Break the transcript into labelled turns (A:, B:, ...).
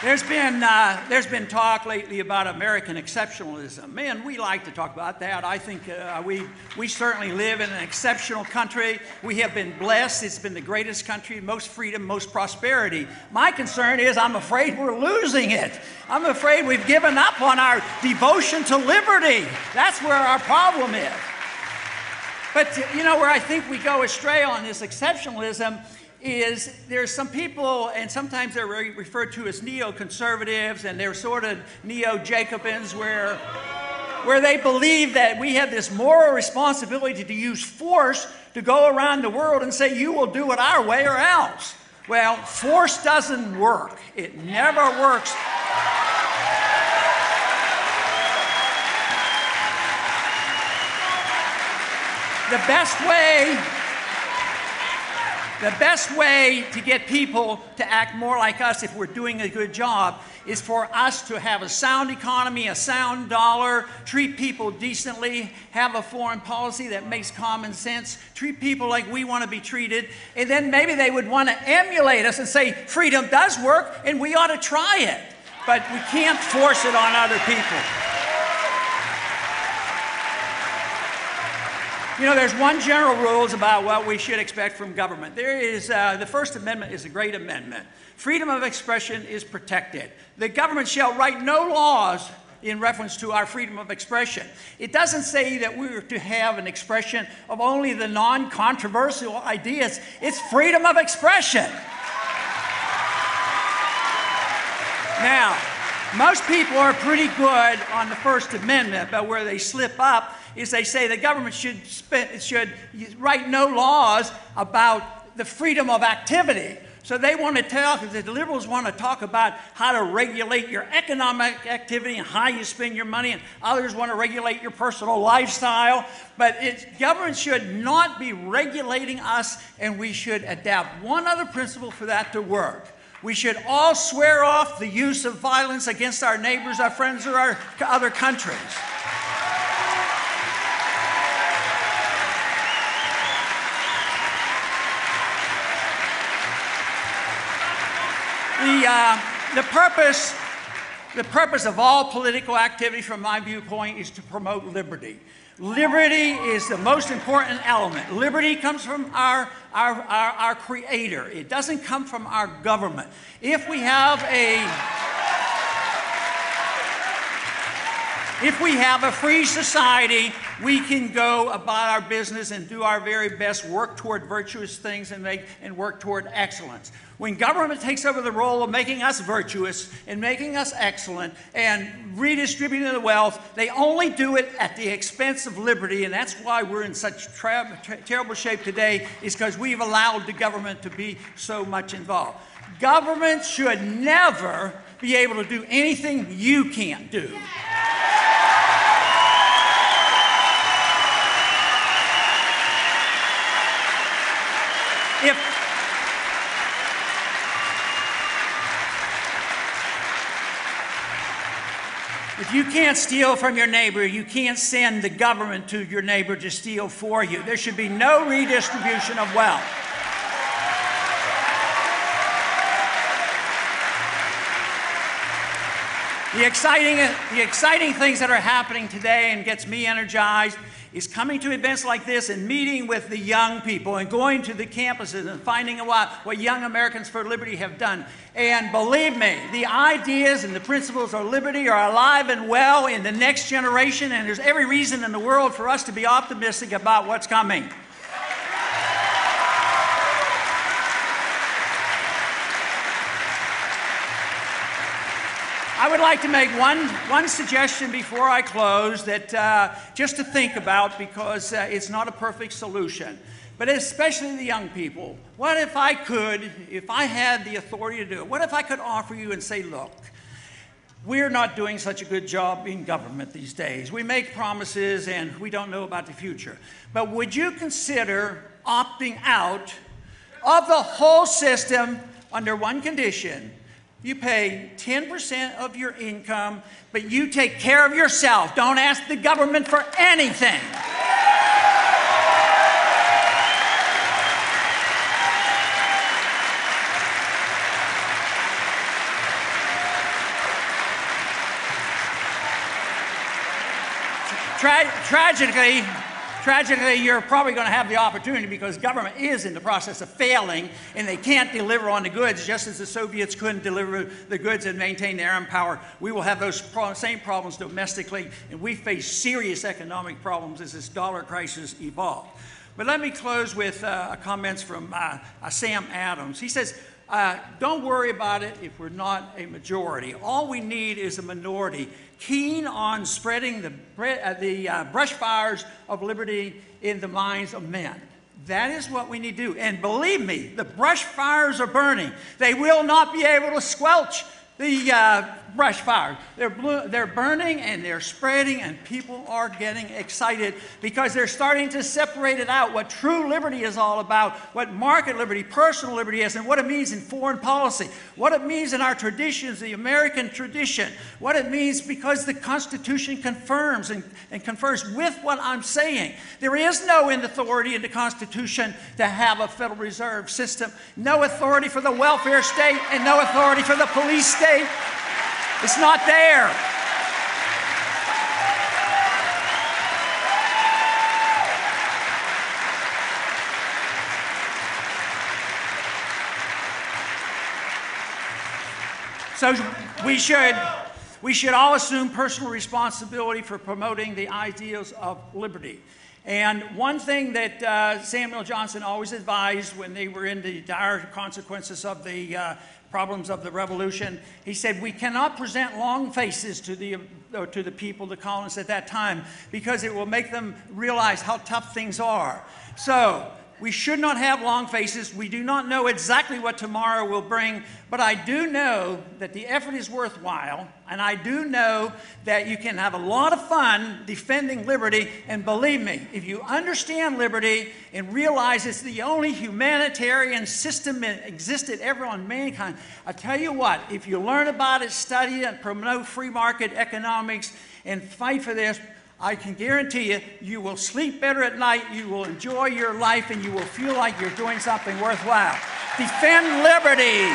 A: There's been talk lately about American exceptionalism. Man, we like to talk about that. I think we certainly live in an exceptional country. We have been blessed. It's been the greatest country, most freedom, most prosperity. My concern is I'm afraid we're losing it. I'm afraid we've given up on our devotion to liberty. That's where our problem is. But you know where I think we go astray on this exceptionalism is there's some people, and sometimes they're referred to as neoconservatives, and they're sort of neo-Jacobins, where they believe that we have this moral responsibility to use force to go around the world and say, you will do it our way or else. Well, force doesn't work. It never works. The best way to get people to act more like us if we're doing a good job is for us to have a sound economy, a sound dollar, treat people decently, have a foreign policy that makes common sense, treat people like we want to be treated, and then maybe they would want to emulate us and say, freedom does work and we ought to try it. But we can't force it on other people. You know, there's one general rules about what we should expect from government. There is, the First Amendment is a great amendment. Freedom of expression is protected. The government shall write no laws in reference to our freedom of expression. It doesn't say that we're to have an expression of only the non-controversial ideas. It's freedom of expression. Now, most people are pretty good on the First Amendment, but where they slip up is they say the government should write no laws about the freedom of activity. So they want to the liberals want to talk about how to regulate your economic activity and how you spend your money, and others want to regulate your personal lifestyle. But government should not be regulating us, and we should adapt one other principle for that to work. We should all swear off the use of violence against our neighbors, our friends, or our other countries. The purpose of all political activity, from my viewpoint, is to promote liberty. Liberty is the most important element. Liberty comes from our Creator. It doesn't come from our government. If we have a free society, we can go about our business and do our very best, work toward virtuous things and work toward excellence. When government takes over the role of making us virtuous and making us excellent and redistributing the wealth, they only do it at the expense of liberty, and that's why we're in such terrible shape today, is because we've allowed the government to be so much involved. Government should never be able to do anything you can't do. If you can't steal from your neighbor, you can't send the government to your neighbor to steal for you. There should be no redistribution of wealth. The exciting things that are happening today and gets me energized is coming to events like this and meeting with the young people and going to the campuses and finding out what Young Americans for Liberty have done. And believe me, the ideas and the principles of liberty are alive and well in the next generation, and there's every reason in the world for us to be optimistic about what's coming. I would like to make one suggestion before I close that just to think about, because it's not a perfect solution, but especially the young people. What if I had the authority to do it, what if I could offer you and say, look, we're not doing such a good job in government these days. We make promises and we don't know about the future. But would you consider opting out of the whole system under one condition? You pay 10% of your income, but you take care of yourself. Don't ask the government for anything. Tragically, you're probably going to have the opportunity because government is in the process of failing and they can't deliver on the goods, just as the Soviets couldn't deliver the goods and maintain their own power. We will have those same problems domestically, and we face serious economic problems as this dollar crisis evolves. But let me close with comments from Sam Adams. He says, don't worry about it if we're not a majority. All we need is a minority keen on spreading the brush fires of liberty in the minds of men. That is what we need to do. And believe me, the brush fires are burning. They will not be able to squelch the brush fire. They're burning and they're spreading, and people are getting excited because they're starting to separate it out, what true liberty is all about, what market liberty, personal liberty is, and what it means in foreign policy, what it means in our traditions, the American tradition, what it means because the Constitution confirms and confers with what I'm saying. There is no authority in the Constitution to have a Federal Reserve System, no authority for the welfare state, and no authority for the police state. It's not there. So we should all assume personal responsibility for promoting the ideals of liberty. And one thing that Samuel Johnson always advised when they were in the dire consequences of the problems of the revolution, he said, we cannot present long faces to the people, the colonists at that time, because it will make them realize how tough things are. So we should not have long faces. We do not know exactly what tomorrow will bring, but I do know that the effort is worthwhile, and I do know that you can have a lot of fun defending liberty, and believe me, if you understand liberty and realize it's the only humanitarian system that existed ever on mankind, I tell you what, if you learn about it, study it, and promote free market economics, and fight for this, I can guarantee you, you will sleep better at night, you will enjoy your life, and you will feel like you're doing something worthwhile. Defend liberty.